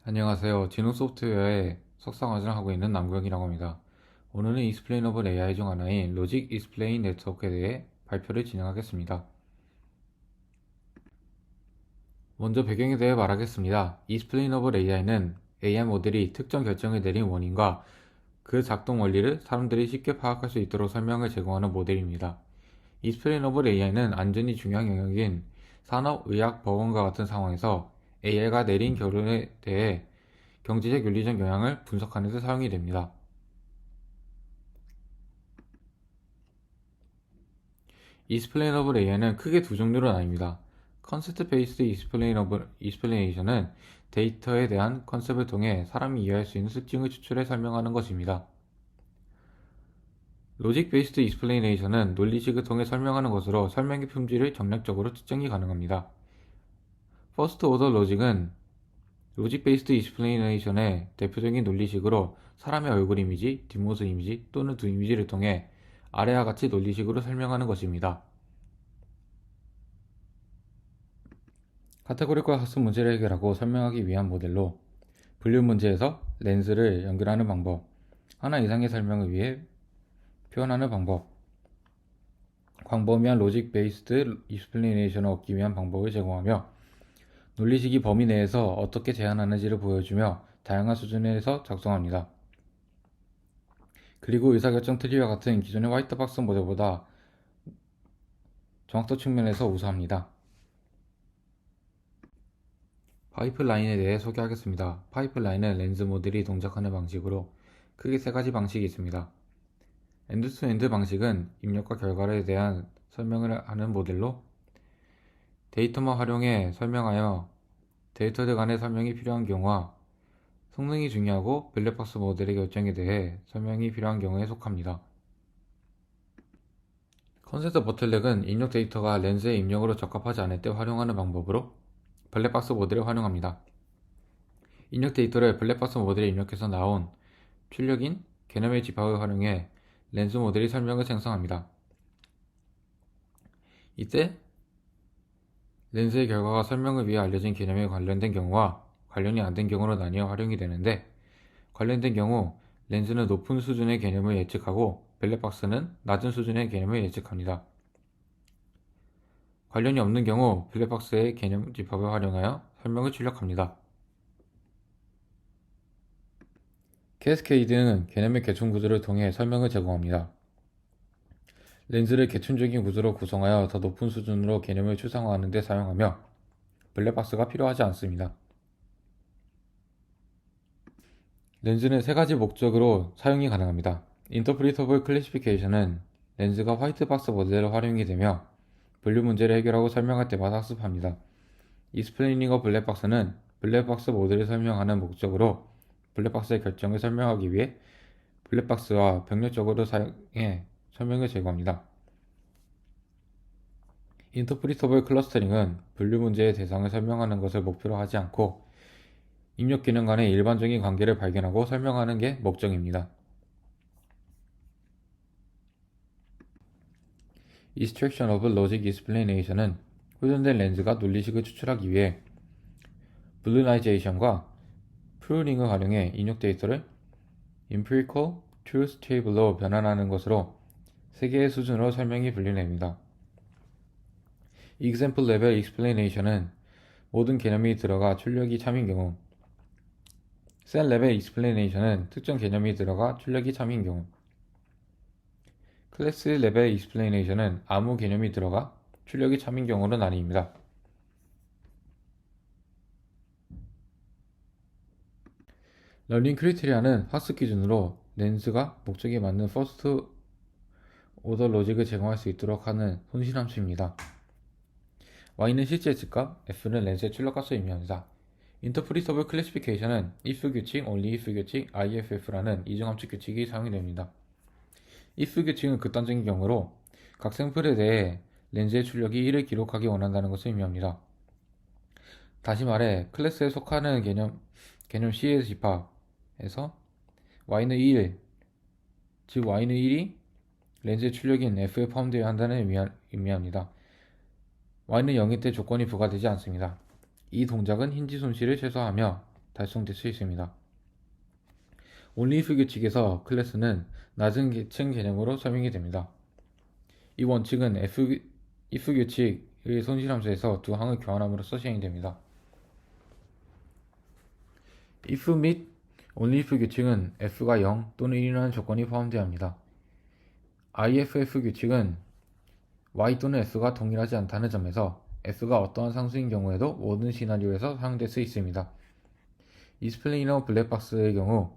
안녕하세요. 진흥 소프트웨어의 석사과정을 하고 있는 남경이라고 합니다. 오늘은 익스플레이너블 AI 중 하나인 로직 익스플레인 네트워크에 대해 발표를 진행하겠습니다. 먼저 배경에 대해 말하겠습니다. 익스플레이너블 AI는 AI 모델이 특정 결정을 내린 원인과 그 작동 원리를 사람들이 쉽게 파악할 수 있도록 설명을 제공하는 모델입니다. 익스플레이너블 AI는 안전이 중요한 영역인 산업, 의학, 보건과 같은 상황에서 AI가 내린 결론에 대해 경제적 윤리적 영향을 분석하는 데 사용이 됩니다. 익스플레이너블 AI는 크게 두 종류로 나뉩니다. 컨셉트 베이스드 익스플레이너이션은 데이터에 대한 컨셉을 통해 사람이 이해할 수 있는 특징을 추출해 설명하는 것입니다. 로직 베이스드 익스플레이너이션은 논리식을 통해 설명하는 것으로 설명의 품질을 정략적으로 측정이 가능합니다. 퍼스트 오더 로직은 로직 베이스드 익스플레이너이션의 대표적인 논리식으로 사람의 얼굴 이미지, 뒷모습 이미지 또는 두 이미지를 통해 아래와 같이 논리식으로 설명하는 것입니다. 카테고리컬 학습 문제를 해결하고 설명하기 위한 모델로 분류 문제에서 렌즈를 연결하는 방법, 하나 이상의 설명을 위해 표현하는 방법, 광범위한 로직 베이스드 익스플레이너이션을 얻기 위한 방법을 제공하며 논리식이 범위 내에서 어떻게 제한하는지를 보여주며 다양한 수준에서 작성합니다. 그리고 의사결정 트리와 같은 기존의 화이트박스 모델보다 정확도 측면에서 우수합니다. 파이프라인에 대해 소개하겠습니다. 파이프라인은 렌즈 모델이 동작하는 방식으로 크게 세 가지 방식이 있습니다. 엔드-투-엔드 방식은 입력과 결과에 대한 설명을 하는 모델로 데이터만 활용해 설명하여 데이터들 간의 설명이 필요한 경우와 성능이 중요하고 블랙박스 모델의 결정에 대해 설명이 필요한 경우에 속합니다. 컨센서 버틀렉은 입력 데이터가 렌즈의 입력으로 적합하지 않을 때 활용하는 방법으로 블랙박스 모델을 활용합니다. 입력 데이터를 블랙박스 모델에 입력해서 나온 출력인 개념의 집합을 활용해 렌즈 모델이 설명을 생성합니다. 이때 렌즈의 결과가 설명을 위해 알려진 개념에 관련된 경우와 관련이 안 된 경우로 나뉘어 활용이 되는데, 관련된 경우 렌즈는 높은 수준의 개념을 예측하고 블랙박스는 낮은 수준의 개념을 예측합니다. 관련이 없는 경우 블랙박스의 개념 집합을 활용하여 설명을 출력합니다. 캐스케이드는 개념의 계층 구조를 통해 설명을 제공합니다. 렌즈를 계층적인 구조로 구성하여 더 높은 수준으로 개념을 추상화하는 데 사용하며 블랙박스가 필요하지 않습니다. 렌즈는 세 가지 목적으로 사용이 가능합니다. 인터프리터블 클래시피케이션은 렌즈가 화이트박스 모델로 활용이 되며 분류 문제를 해결하고 설명할 때마다 학습합니다. 익스플레이닝 어 블랙박스는 블랙박스 모델을 설명하는 목적으로 블랙박스의 결정을 설명하기 위해 블랙박스와 병렬적으로 사용해 설명을 제공합니다. 인터프리터블 클러스터링은 분류 문제의 대상을 설명하는 것을 목표로 하지 않고 입력 기능 간의 일반적인 관계를 발견하고 설명하는 게 목적입니다. Extraction of Logic Explanation은 홀전된 렌즈가 논리식을 추출하기 위해 블루나이제이션과 프루닝을 활용해 입력 데이터를 Empirical Truth Table로 변환하는 것으로 세 개의 수준으로 설명이 분류됩니다. Example Level Explanation은 모든 개념이 들어가 출력이 참인 경우, Cell Level Explanation은 특정 개념이 들어가 출력이 참인 경우, 클래스 레벨 익스플레이너이션은 아무 개념이 들어가 출력이 참인 경우로 나뉩니다. 러닝 크리테리아는 학습 기준으로 렌즈가 목적에 맞는 퍼스트 오더 로직을 제공할 수 있도록 하는 손실함수입니다. y는 실제 즉값, f는 렌즈의 출력값을 의미합니다. 인터프리터블 클래시피케이션은 if 규칙, only if 규칙, IFF라는 이중함수 규칙이 사용이 됩니다. if 규칙은 극단적인 경우로 각 샘플에 대해 렌즈의 출력이 1을 기록하기 원한다는 것을 의미합니다. 다시 말해 클래스에 속하는 개념 C의 집합에서 y는 1, 즉 y는 1이 렌즈의 출력인 f에 포함되어야 한다는 의미합니다. y는 0일 때 조건이 부과되지 않습니다. 이 동작은 힌지 손실을 최소화하며 달성될 수 있습니다. only if 규칙에서 클래스는 낮은 계층 개념으로 설명이 됩니다. 이 원칙은 if 규칙의 손실함수에서 두 항을 교환함으로써 시행됩니다. if 및 only if 규칙은 f가 0 또는 1이라는 조건이 포함되어야 합니다. IFF 규칙은 y 또는 f가 동일하지 않다는 점에서 f가 어떠한 상수인 경우에도 모든 시나리오에서 사용될 수 있습니다. 이스플레이너 블랙박스의 경우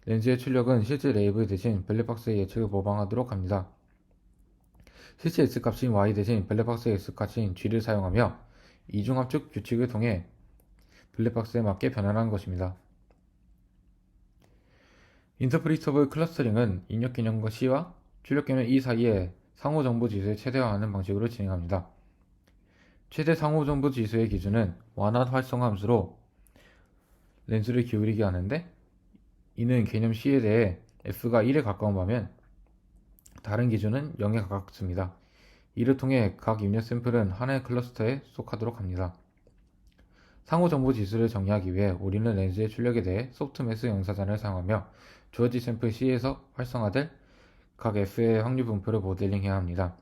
렌즈의 출력은 실제 레이블 대신 블랙박스의 예측을 모방하도록 합니다. 실제 X값인 Y 대신 블랙박스의 X값인 G를 사용하며 이중합축 규칙을 통해 블랙박스에 맞게 변환한 것입니다. 인터프리터블 클러스터링은 입력 개념과 C와 출력 개념 E 사이에 상호정보 지수를 최대화하는 방식으로 진행합니다. 최대 상호정보 지수의 기준은 완화 활성화 함수로 렌즈를 기울이게 하는데, 이는 개념 C에 대해 F가 1에 가까운 반면 다른 기준은 0에 가깝습니다. 이를 통해 각 입력 샘플은 하나의 클러스터에 속하도록 합니다. 상호정보 지수를 정의하기 위해 우리는 렌즈의 출력에 대해 소프트매스 영사전을 사용하며 주어진 샘플 C에서 활성화될 각 F의 확률 분포를 모델링해야 합니다.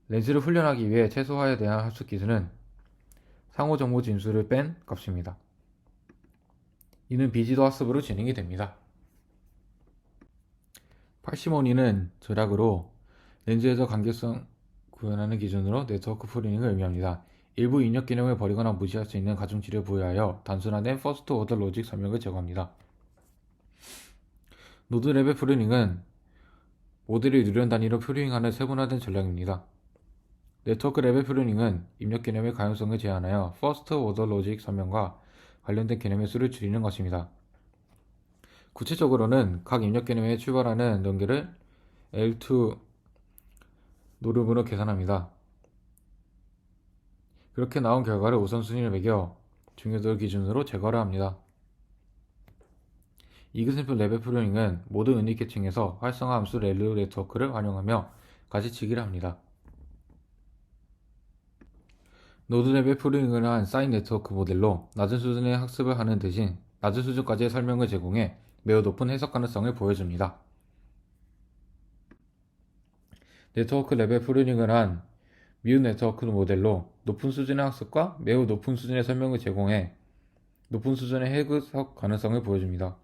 렌즈를 훈련하기 위해 최소화에 대한 합숙 기준은 상호정보 진수를 뺀 값입니다. 이는 비지도 학습으로 진행이 됩니다. 파시모니는 절약으로 렌즈에서 간격성 구현하는 기준으로 네트워크 프루닝을 의미합니다. 일부 입력 개념을 버리거나 무시할 수 있는 가중치를 부여하여 단순화된 퍼스트 오더 로직 설명을 제공합니다. 노드 레벨 프루닝은 모델을 유련 단위로 프루닝하는 세분화된 전략입니다. 네트워크 레벨 프루닝은 입력 개념의 가용성을 제한하여 퍼스트 오더 로직 설명과 관련된 개념의 수를 줄이는 것입니다. 구체적으로는 각 입력 개념에 출발하는 연결을 L2 노름으로 계산합니다. 그렇게 나온 결과를 우선순위를 매겨 중요도를 기준으로 제거를 합니다. 이그샘플 레벨 프루닝은 모든 은닉 계층에서 활성화 함수 렐루 네트워크를 활용하며 가지치기를 합니다. 노드 레벨 프루닝을 한 사인 네트워크 모델로 낮은 수준의 학습을 하는 대신 낮은 수준까지의 설명을 제공해 매우 높은 해석 가능성을 보여줍니다. 네트워크 레벨 프루닝을 한 뮤 네트워크 모델로 높은 수준의 학습과 매우 높은 수준의 설명을 제공해 높은 수준의 해석 가능성을 보여줍니다.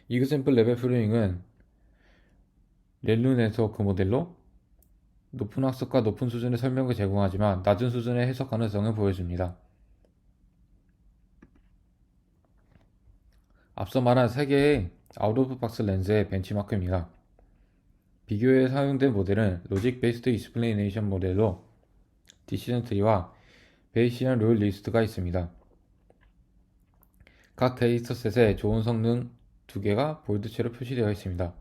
이그샘플 레벨 프루닝은 렐루 네트워크 모델로 높은 학습과 높은 수준의 설명을 제공하지만 낮은 수준의 해석 가능성을 보여줍니다. 앞서 말한 3개의 아웃 오브 박스 렌즈의 벤치마크입니다. 비교에 사용된 모델은 로직 베이스드 익스플레이네이션 모델로 디시전 트리와 베이시언 룰 리스트가 있습니다. 각 데이터셋에 좋은 성능 2개가 볼드체로 표시되어 있습니다.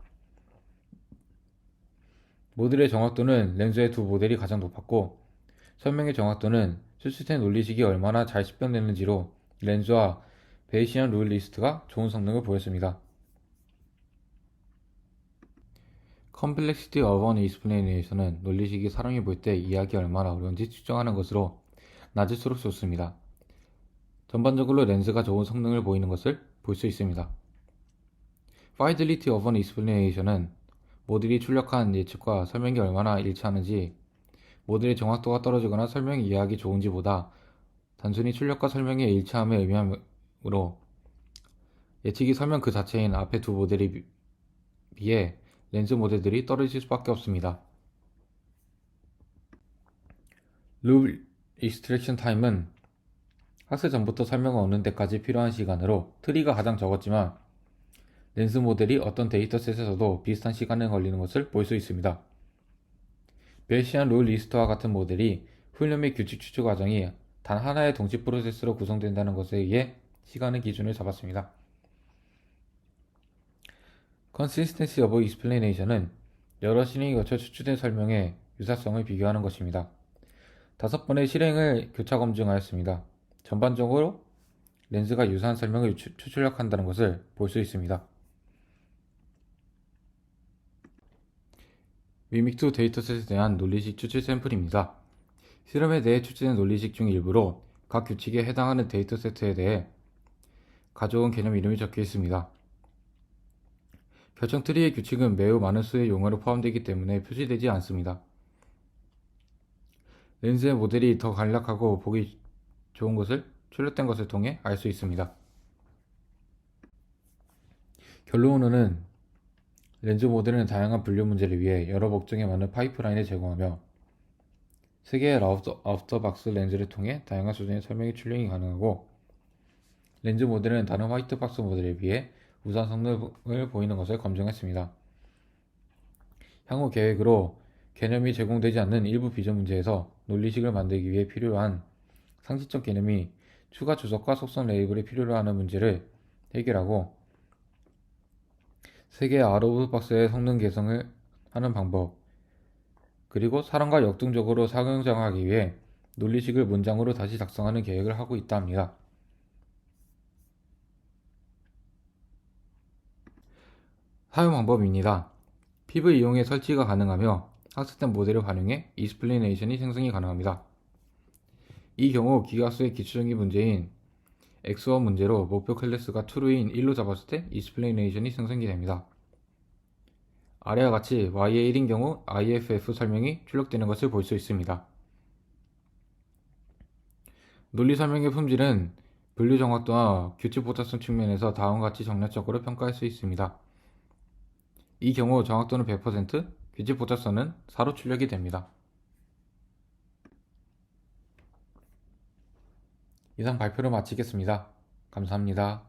모델의 정확도는 렌즈의 두 모델이 가장 높았고, 설명의 정확도는 수치된 논리식이 얼마나 잘 식별되는지로 렌즈와 베이시언 룰 리스트가 좋은 성능을 보였습니다. Complexity of an Explanation은 논리식이 사람이 볼 때 이해하기 얼마나 어려운지 측정하는 것으로 낮을수록 좋습니다. 전반적으로 렌즈가 좋은 성능을 보이는 것을 볼 수 있습니다. Fidelity of an Explanation은 모델이 출력한 예측과 설명이 얼마나 일치하는지, 모델의 정확도가 떨어지거나 설명이 이해하기 좋은지보다 단순히 출력과 설명의 일치함을 의미하므로 예측이 설명 그 자체인 앞의 두 모델에 비해 렌즈 모델들이 떨어질 수밖에 없습니다. 룰 익스트랙션 타임은 학습 전부터 설명을 얻는 데까지 필요한 시간으로 트리가 가장 적었지만 렌즈 모델이 어떤 데이터셋에서도 비슷한 시간에 걸리는 것을 볼 수 있습니다. 베이시안 룰 리스트와 같은 모델이 훈련 및 규칙 추출 과정이 단 하나의 동시 프로세스로 구성된다는 것에 의해 시간의 기준을 잡았습니다. Consistency of Explanation은 여러 실행이 거쳐 추출된 설명의 유사성을 비교하는 것입니다. 5번의 실행을 교차 검증하였습니다. 전반적으로 렌즈가 유사한 설명을 출력한다는 것을 볼 수 있습니다. 미믹2 데이터셋에 대한 논리식 추출 샘플입니다. 실험에 대해 출제된 논리식 중 일부로 각 규칙에 해당하는 데이터 세트에 대해 가져온 개념 이름이 적혀 있습니다. 결정 트리의 규칙은 매우 많은 수의 용어로 포함되기 때문에 표시되지 않습니다. 렌즈의 모델이 더 간략하고 보기 좋은 것을 출력된 것을 통해 알 수 있습니다. 결론으로는 렌즈 모델은 다양한 분류 문제를 위해 여러 목적에 맞는 파이프라인을 제공하며 3개의 아웃더박스 렌즈를 통해 다양한 수준의 설명이 출력이 가능하고, 렌즈 모델은 다른 화이트박스 모델에 비해 우수한 성능을 보이는 것을 검증했습니다. 향후 계획으로 개념이 제공되지 않는 일부 비전 문제에서 논리식을 만들기 위해 필요한 상식적 개념이 추가 주석과 속성 레이블이 필요로 하는 문제를 해결하고, 3개의 아웃박스의 성능 개선을 하는 방법, 그리고 사람과 역동적으로 상용작용하기 위해 논리식을 문장으로 다시 작성하는 계획을 하고 있다 합니다. 사용 방법입니다. PIV 이용해 설치가 가능하며 학습된 모델을 활용해 익스플레이네이션이 생성이 가능합니다. 이 경우 기하수의 기초적인 문제인 X1 문제로 목표 클래스가 true인 1로 잡았을 때 익스플레이네이션이 생성이 됩니다. 아래와 같이 y의 1인 경우 IFF 설명이 출력되는 것을 볼 수 있습니다. 논리 설명의 품질은 분류 정확도와 규칙 복잡성 측면에서 다음과 같이 정략적으로 평가할 수 있습니다. 이 경우 정확도는 100%, 규칙 복잡성은 4로 출력이 됩니다. 이상 발표를 마치겠습니다. 감사합니다.